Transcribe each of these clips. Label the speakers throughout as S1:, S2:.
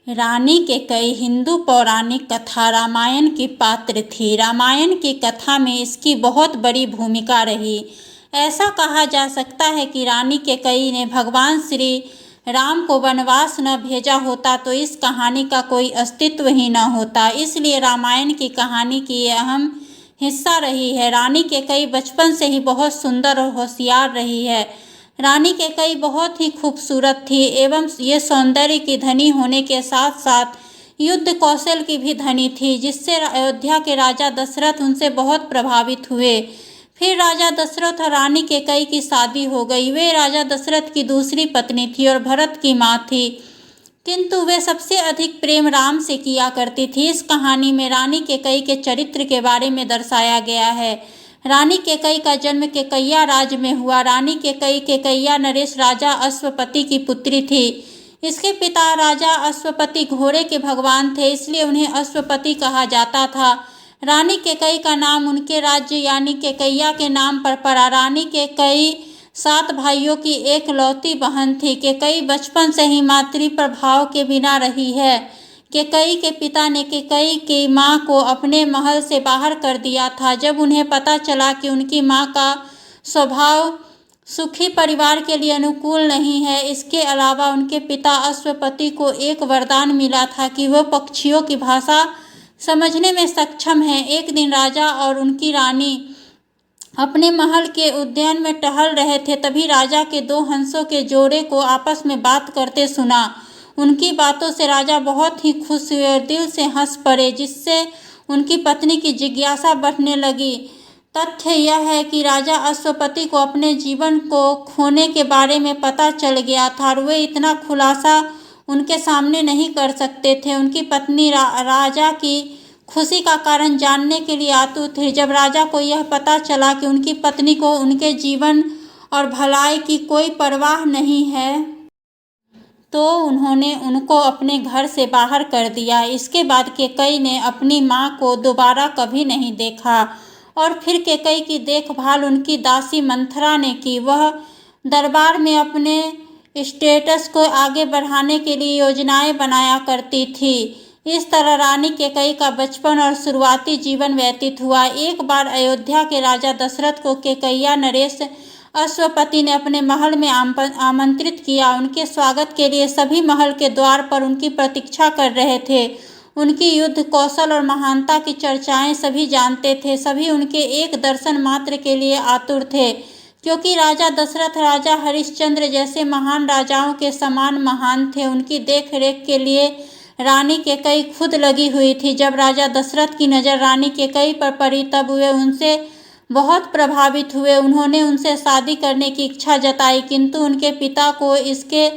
S1: रानी कैकेयी हिंदू पौराणिक कथा रामायण की पात्र थी। रामायण की कथा में इसकी बहुत बड़ी भूमिका रही। ऐसा कहा जा सकता है कि रानी कैकेयी ने भगवान श्री राम को वनवास न भेजा होता तो इस कहानी का कोई अस्तित्व ही न होता। इसलिए रामायण की कहानी की अहम हिस्सा रही है। रानी कैकेयी बचपन से ही बहुत सुंदर और होशियार रही है। रानी कैकेयी बहुत ही खूबसूरत थी एवं ये सौंदर्य की धनी होने के साथ साथ युद्ध कौशल की भी धनी थी, जिससे अयोध्या के राजा दशरथ उनसे बहुत प्रभावित हुए। फिर राजा दशरथ और रानी कैकेयी की शादी हो गई। वे राजा दशरथ की दूसरी पत्नी थी और भरत की माँ थी, किंतु वे सबसे अधिक प्रेम राम से किया करती थी। इस कहानी में रानी कैकेयी के चरित्र के बारे में दर्शाया गया है। रानी कैकेयी का जन्म केकैया राज्य में हुआ। रानी कैकेयी केकैया नरेश राजा अश्वपति की पुत्री थी। इसके पिता राजा अश्वपति घोड़े के भगवान थे, इसलिए उन्हें अश्वपति कहा जाता था। रानी कैकेयी का नाम उनके राज्य यानी केकैया के नाम पर पड़ा। रानी कैकेयी 7 भाइयों की एकलौती बहन थी। कैकेयी बचपन से ही मातृ प्रभाव के बिना रही है। कैकेयी के पिता ने कैकेयी की मां को अपने महल से बाहर कर दिया था जब उन्हें पता चला कि उनकी मां का स्वभाव सुखी परिवार के लिए अनुकूल नहीं है। इसके अलावा उनके पिता अश्वपति को एक वरदान मिला था कि वह पक्षियों की भाषा समझने में सक्षम है। एक दिन राजा और उनकी रानी अपने महल के उद्यान में टहल रहे थे, तभी राजा के 2 हंसों के जोड़े को आपस में बात करते सुना। उनकी बातों से राजा बहुत ही खुश हुए और दिल से हंस पड़े, जिससे उनकी पत्नी की जिज्ञासा बढ़ने लगी। तथ्य यह है कि राजा अश्वपति को अपने जीवन को खोने के बारे में पता चल गया था और वे इतना खुलासा उनके सामने नहीं कर सकते थे। उनकी पत्नी राजा की खुशी का कारण जानने के लिए आतुर थी। जब राजा को यह पता चला कि उनकी पत्नी को उनके जीवन और भलाई की कोई परवाह नहीं है, तो उन्होंने उनको अपने घर से बाहर कर दिया। इसके बाद कैकेयी ने अपनी मां को दोबारा कभी नहीं देखा और फिर कैकेयी की देखभाल उनकी दासी मंथरा ने की। वह दरबार में अपने स्टेटस को आगे बढ़ाने के लिए योजनाएं बनाया करती थी। इस तरह रानी कैकेयी का बचपन और शुरुआती जीवन व्यतीत हुआ। एक बार अयोध्या के राजा दशरथ को कैकेयी नरेश अश्वपति ने अपने महल में आमंत्रित किया। उनके स्वागत के लिए सभी महल के द्वार पर उनकी प्रतीक्षा कर रहे थे। उनकी युद्ध कौशल और महानता की चर्चाएं सभी जानते थे। सभी उनके एक दर्शन मात्र के लिए आतुर थे, क्योंकि राजा दशरथ राजा हरिश्चंद्र जैसे महान राजाओं के समान महान थे। उनकी देख रेख के लिए रानी कैकेयी खुद लगी हुई थी। जब राजा दशरथ की नज़र रानी कैकेयी पर पड़ी तब वे उनसे बहुत प्रभावित हुए। उन्होंने उनसे शादी करने की इच्छा जताई, किंतु उनके पिता को इसके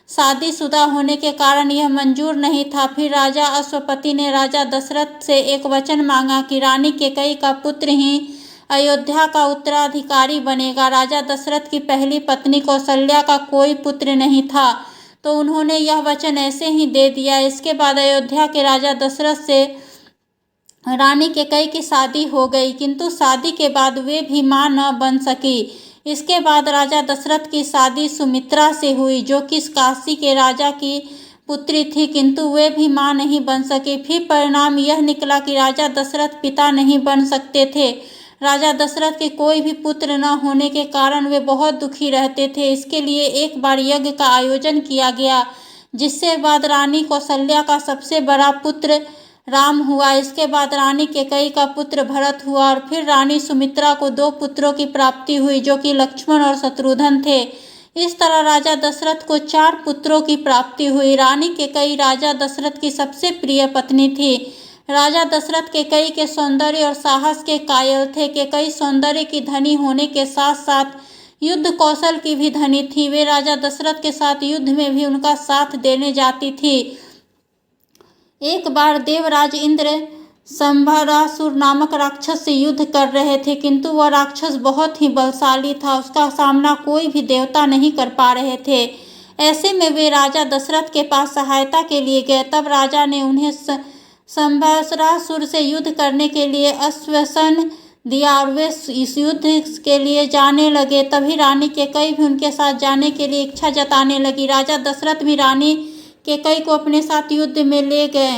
S1: शादीशुदा होने के कारण यह मंजूर नहीं था। फिर राजा अश्वपति ने राजा दशरथ से एक वचन मांगा कि रानी कैकेयी का पुत्र ही अयोध्या का उत्तराधिकारी बनेगा। राजा दशरथ की पहली पत्नी कौशल्या का कोई पुत्र नहीं था, तो उन्होंने यह वचन ऐसे ही दे दिया। इसके बाद अयोध्या के राजा दशरथ से रानी कैकेयी की शादी हो गई, किंतु शादी के बाद वे भी मां न बन सकी। इसके बाद राजा दशरथ की शादी सुमित्रा से हुई, जो कि काशी के राजा की पुत्री थी, किंतु वे भी मां नहीं बन सकी। फिर परिणाम यह निकला कि राजा दशरथ पिता नहीं बन सकते थे। राजा दशरथ के कोई भी पुत्र न होने के कारण वे बहुत दुखी रहते थे। इसके लिए एक बार यज्ञ का आयोजन किया गया, जिसके बाद रानी कौशल्या का सबसे बड़ा पुत्र राम हुआ। इसके बाद रानी कैकेयी का पुत्र भरत हुआ और फिर रानी सुमित्रा को 2 पुत्रों की प्राप्ति हुई, जो कि लक्ष्मण और शत्रुघ्न थे। इस तरह राजा दशरथ को 4 पुत्रों की प्राप्ति हुई। रानी कैकेयी राजा दशरथ की सबसे प्रिय पत्नी थी। राजा दशरथ कैकेयी के सौंदर्य और साहस के कायल थे। कैकेयी सौंदर्य की धनी होने के साथ साथ युद्ध कौशल की भी धनी थी। वे राजा दशरथ के साथ युद्ध में भी उनका साथ देने जाती थी। एक बार देवराज इंद्र संभरासुर नामक राक्षस से युद्ध कर रहे थे, किंतु वह राक्षस बहुत ही बलशाली था। उसका सामना कोई भी देवता नहीं कर पा रहे थे। ऐसे में वे राजा दशरथ के पास सहायता के लिए गए। तब राजा ने उन्हें संभरासुर से युद्ध करने के लिए आश्वासन दिया और वे इस युद्ध के लिए जाने लगे। तभी रानी कैकेयी भी उनके साथ जाने के लिए इच्छा जताने लगी। राजा दशरथ भी रानी कैकेयी को अपने साथ युद्ध में ले गए।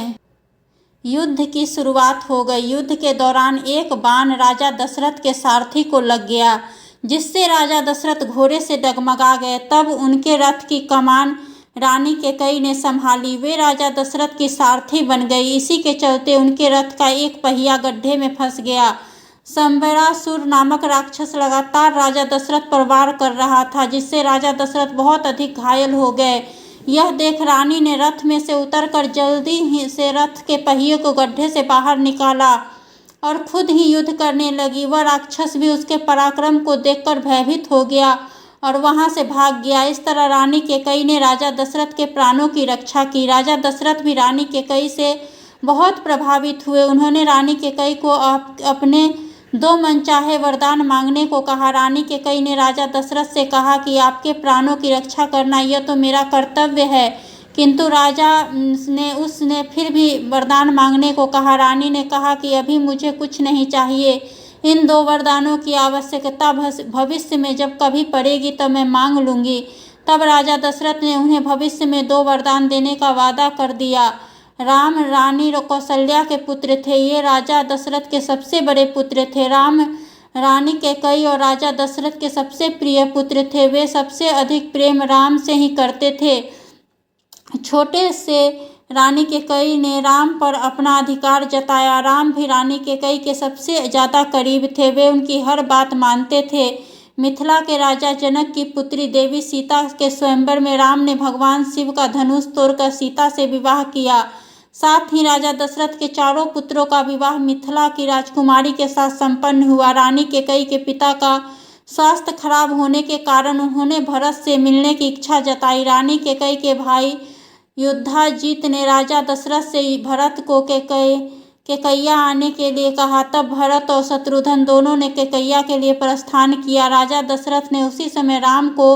S1: युद्ध की शुरुआत हो गई। युद्ध के दौरान एक बाण राजा दशरथ के सारथी को लग गया, जिससे राजा दशरथ घोड़े से डगमगा गए। तब उनके रथ की कमान रानी कैकेयी ने संभाली। वे राजा दशरथ की सारथी बन गई। इसी के चलते उनके रथ का एक पहिया गड्ढे में फंस गया। संबरासुर नामक राक्षस लगातार राजा दशरथ पर वार कर रहा था, जिससे राजा दशरथ बहुत अधिक घायल हो गए। यह देख रानी ने रथ में से उतरकर जल्दी ही से रथ के पहिए को गड्ढे से बाहर निकाला और खुद ही युद्ध करने लगी। वह राक्षस भी उसके पराक्रम को देखकर भयभीत हो गया और वहां से भाग गया। इस तरह रानी कैकेयी ने राजा दशरथ के प्राणों की रक्षा की। राजा दशरथ भी रानी कैकेयी से बहुत प्रभावित हुए। उन्होंने रानी कैकेयी को अपने 2 मनचाहे वरदान मांगने को कहा। रानी कैकेयी ने राजा दशरथ से कहा कि आपके प्राणों की रक्षा करना यह तो मेरा कर्तव्य है, किंतु राजा ने उसने फिर भी वरदान मांगने को कहा। रानी ने कहा कि अभी मुझे कुछ नहीं चाहिए, इन 2 वरदानों की आवश्यकता भविष्य में जब कभी पड़ेगी तब मैं मांग लूँगी। तब राजा दशरथ ने उन्हें भविष्य में 2 वरदान देने का वादा कर दिया। राम रानी कौशल्या के पुत्र थे। ये राजा दशरथ के सबसे बड़े पुत्र थे। राम रानी कैकेयी और राजा दशरथ के सबसे प्रिय पुत्र थे। वे सबसे अधिक प्रेम राम से ही करते थे। छोटे से रानी कैकेयी ने राम पर अपना अधिकार जताया। राम भी रानी कैकेयी के सबसे ज़्यादा करीब थे। वे उनकी हर बात मानते थे। मिथिला के राजा जनक की पुत्री देवी सीता के स्वयंवर में राम ने भगवान शिव का धनुष तोड़कर सीता से विवाह किया। साथ ही राजा दशरथ के 4 पुत्रों का विवाह मिथिला की राजकुमारी के साथ संपन्न हुआ। रानी कैकेयी के पिता का स्वास्थ्य खराब होने के कारण उन्होंने भरत से मिलने की इच्छा जताई। रानी कैकेयी के भाई युद्धाजित ने राजा दशरथ से भरत को कैकेय्या आने के लिए कहा। तब भरत और शत्रुघ्न दोनों ने कैकेय्या के लिए प्रस्थान किया। राजा दशरथ ने उसी समय राम को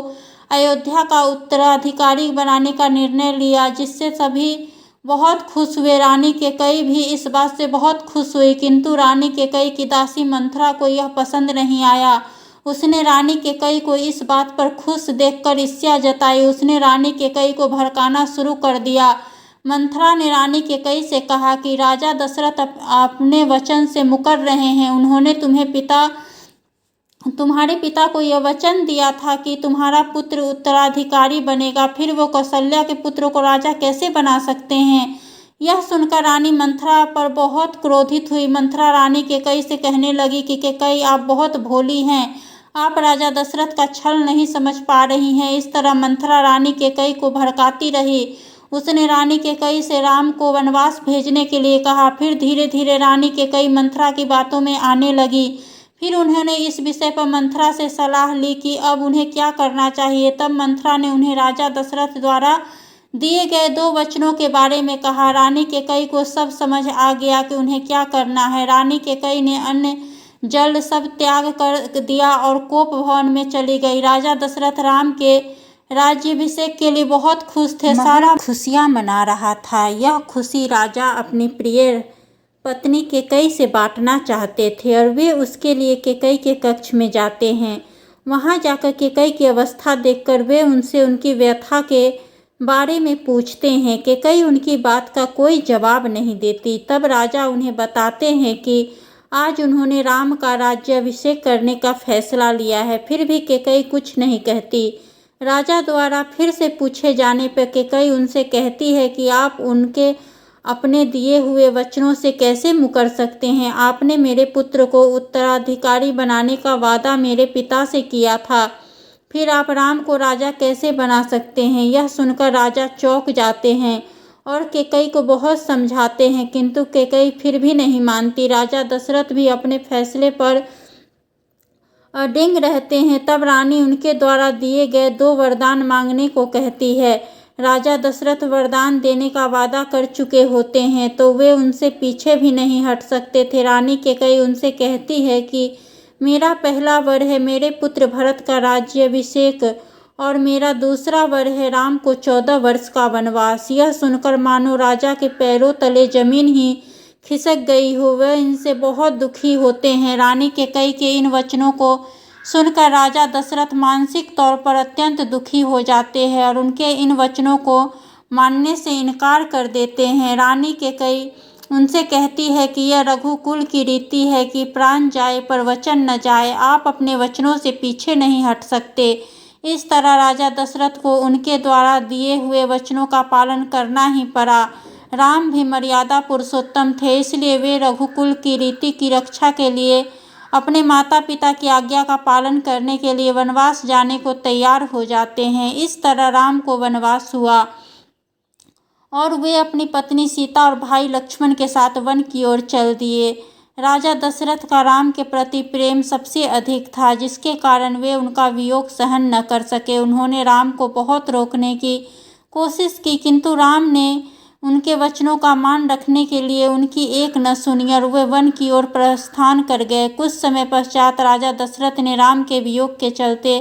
S1: अयोध्या का उत्तराधिकारी बनाने का निर्णय लिया, जिससे सभी बहुत खुश हुए। रानी कैकेयी भी इस बात से बहुत खुश हुई, किंतु रानी कैकेयी की दासी मंथरा को यह पसंद नहीं आया। उसने रानी कैकेयी को इस बात पर खुश देखकर ईर्ष्या जताई। उसने रानी कैकेयी को भड़काना शुरू कर दिया। मंथरा ने रानी कैकेयी से कहा कि राजा दशरथ अपने वचन से मुकर रहे हैं। उन्होंने तुम्हारे पिता को यह वचन दिया था कि तुम्हारा पुत्र उत्तराधिकारी बनेगा, फिर वो कौशल्या के पुत्र को राजा कैसे बना सकते हैं। यह सुनकर रानी मंथरा पर बहुत क्रोधित हुई। मंथरा रानी कैकेयी से कहने लगी कि कैकेयी, आप बहुत भोली हैं, आप राजा दशरथ का छल नहीं समझ पा रही हैं। इस तरह मंथरा रानी कैकेयी को भड़काती रही। उसने रानी कैकेयी से राम को वनवास भेजने के लिए कहा। फिर धीरे धीरे रानी कैकेयी मंथरा की बातों में आने लगी। फिर उन्होंने इस विषय पर मंथरा से सलाह ली कि अब उन्हें क्या करना चाहिए। तब मंथरा ने उन्हें राजा दशरथ द्वारा दिए गए 2 वचनों के बारे में कहा। रानी कैकेयी को सब समझ आ गया कि उन्हें क्या करना है। रानी कैकेयी ने अन्न जल सब त्याग कर दिया और कोप भवन में चली गई। राजा दशरथ राम के राज्याभिषेक के लिए बहुत खुश थे। सारा खुशियाँ मना रहा था। यह खुशी राजा अपनी प्रिय पत्नी कैकेयी से बांटना चाहते थे और वे उसके लिए कैकेयी के कक्ष में जाते हैं। वहां जाकर कैकेयी की अवस्था देखकर वे उनसे उनकी व्यथा के बारे में पूछते हैं। कैकेयी उनकी बात का कोई जवाब नहीं देती। तब राजा उन्हें बताते हैं कि आज उन्होंने राम का राज्याभिषेक करने का फैसला लिया है। फिर भी कैकेयी कुछ नहीं कहती। राजा द्वारा फिर से पूछे जाने पर कैकेयी उनसे कहती है कि आप उनके अपने दिए हुए वचनों से कैसे मुकर सकते हैं। आपने मेरे पुत्र को उत्तराधिकारी बनाने का वादा मेरे पिता से किया था, फिर आप राम को राजा कैसे बना सकते हैं। यह सुनकर राजा चौंक जाते हैं और कैकेयी को बहुत समझाते हैं, किंतु कैकेयी फिर भी नहीं मानती। राजा दशरथ भी अपने फैसले पर अडिग रहते हैं। तब रानी उनके द्वारा दिए गए 2 वरदान मांगने को कहती है। राजा दशरथ वरदान देने का वादा कर चुके होते हैं तो वे उनसे पीछे भी नहीं हट सकते थे। रानी कैकेयी उनसे कहती है कि मेरा पहला वर है मेरे पुत्र भरत का राज्याभिषेक और मेरा दूसरा वर है राम को 14 वर्ष का वनवास। यह सुनकर मानो राजा के पैरों तले जमीन ही खिसक गई हो। वह इनसे बहुत दुखी होते हैं। रानी कैकेयी के इन वचनों को सुनकर राजा दशरथ मानसिक तौर पर अत्यंत दुखी हो जाते हैं और उनके इन वचनों को मानने से इनकार कर देते हैं। रानी कैकेयी उनसे कहती है कि यह रघुकुल की रीति है कि प्राण जाए पर वचन न जाए। आप अपने वचनों से पीछे नहीं हट सकते। इस तरह राजा दशरथ को उनके द्वारा दिए हुए वचनों का पालन करना ही पड़ा। राम भी मर्यादा पुरुषोत्तम थे, इसलिए वे रघुकुल की रीति की रक्षा के लिए अपने माता पिता की आज्ञा का पालन करने के लिए वनवास जाने को तैयार हो जाते हैं। इस तरह राम को वनवास हुआ और वे अपनी पत्नी सीता और भाई लक्ष्मण के साथ वन की ओर चल दिए। राजा दशरथ का राम के प्रति प्रेम सबसे अधिक था, जिसके कारण वे उनका वियोग सहन न कर सके। उन्होंने राम को बहुत रोकने की कोशिश की, किंतु राम ने उनके वचनों का मान रखने के लिए उनकी एक न सुनी और वे वन की ओर प्रस्थान कर गए। कुछ समय पश्चात राजा दशरथ ने राम के वियोग के चलते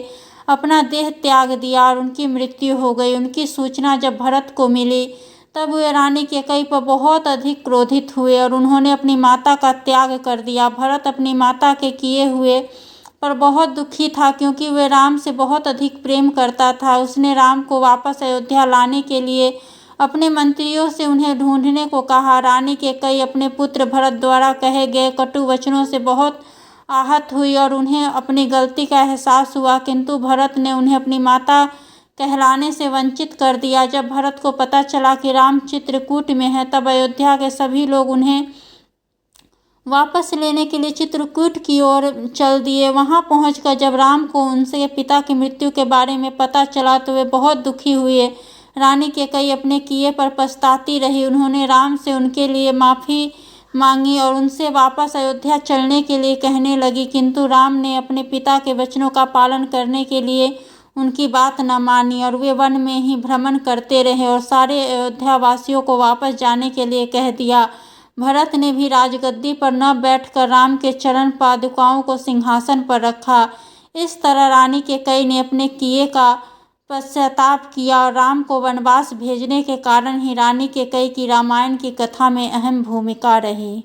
S1: अपना देह त्याग दिया और उनकी मृत्यु हो गई। उनकी सूचना जब भरत को मिली तब वे रानी कैकेयी पर बहुत अधिक क्रोधित हुए और उन्होंने अपनी माता का त्याग कर दिया। भरत अपनी माता के किए हुए पर बहुत दुखी था, क्योंकि वे राम से बहुत अधिक प्रेम करता था। उसने राम को वापस अयोध्या लाने के लिए अपने मंत्रियों से उन्हें ढूंढने को कहा। रानी कैकेयी अपने पुत्र भरत द्वारा कहे गए कटु वचनों से बहुत आहत हुई और उन्हें अपनी गलती का एहसास हुआ, किंतु भरत ने उन्हें अपनी माता कहलाने से वंचित कर दिया। जब भरत को पता चला कि राम चित्रकूट में है, तब अयोध्या के सभी लोग उन्हें वापस लेने के लिए चित्रकूट की ओर चल दिए। वहां पहुंचकर जब राम को उनके पिता की मृत्यु के बारे में पता चला तो वे बहुत दुखी हुए। रानी कैकेयी अपने किए पर पछताती रही। उन्होंने राम से उनके लिए माफ़ी मांगी और उनसे वापस अयोध्या चलने के लिए कहने लगी, किंतु राम ने अपने पिता के वचनों का पालन करने के लिए उनकी बात न मानी और वे वन में ही भ्रमण करते रहे और सारे अयोध्या वासियों को वापस जाने के लिए कह दिया। भरत ने भी राजगद्दी पर न बैठकर राम के चरण पादुकाओं को सिंहासन पर रखा। इस तरह रानी कैकेयी ने अपने किए का पश्चाताप किया और राम को वनवास भेजने के कारण ही रानी कैकेयी की रामायण की कथा में अहम भूमिका रही।